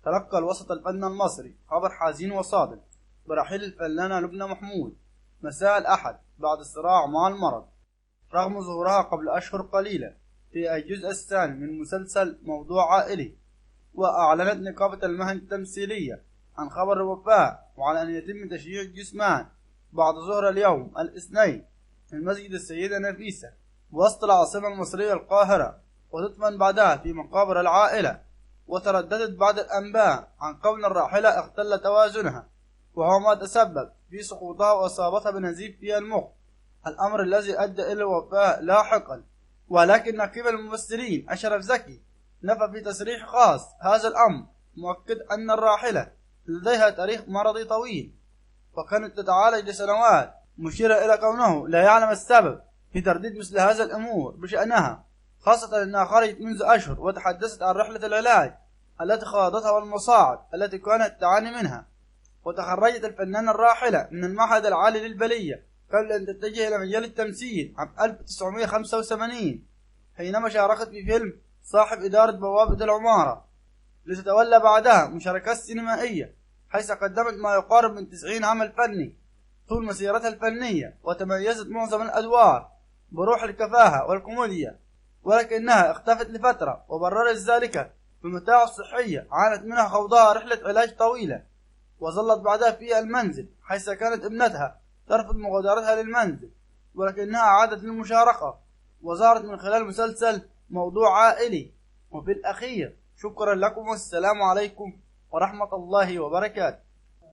تلقى الوسط الفن المصري خبر حزين وصادم برحيل الفنانة لبنى محمود مساء الأحد بعد الصراع مع المرض، رغم ظهورها قبل أشهر قليلة في الجزء الثاني من مسلسل موضوع عائلي. وأعلنت نقابة المهن التمثيلية عن خبر الوفاة، وعلى أن يتم تشييع الجثمان بعد ظهر اليوم الاثنين في مسجد السيدة نفيسة وسط العاصمة المصرية القاهرة، وتدفن بعدها في مقابر العائلة. وترددت بعض الأنباء عن كون الراحلة اختل توازنها، وهو ما تسبب في سقوطها وإصابتها بنزيف في المخ، الأمر الذي أدى إلى الوفاة لاحقا. ولكن نقيب الممثلين أشرف زكي نفى في تصريح خاص هذا الأمر، مؤكد أن الراحلة لديها تاريخ مرضي طويل وكانت تتعالج لسنوات، مشيرا إلى كونه لا يعلم السبب في ترديد مثل هذا الأمور بشأنها، خاصة أنها خرجت منذ أشهر وتحدثت عن رحلة العلاج التي خاضتها والمصاعب التي كانت تعاني منها. وتخرجت الفنانة الراحلة من المعهد العالي للبلية قبل أن تتجه إلى مجال التمثيل عام 1985 حينما شاركت في فيلم صاحب إدارة بوابة العمارة، لتتولى بعدها مشاركات سينمائية حيث قدمت ما يقارب من 90 عمل فني طول مسيرتها الفنية، وتميزت معظم الأدوار بروح الكفاهة والكوميديا، ولكنها اختفت لفترة وبررت ذلك بالمتاع الصحية عانت منها خوضها رحلة علاج طويلة. وظلت بعدها في المنزل حيث كانت ابنتها ترفض مغادرتها للمنزل، ولكنها عادت للمشاركة وظهرت من خلال مسلسل موضوع عائلي. وفي الأخير شكرا لكم والسلام عليكم ورحمة الله وبركاته.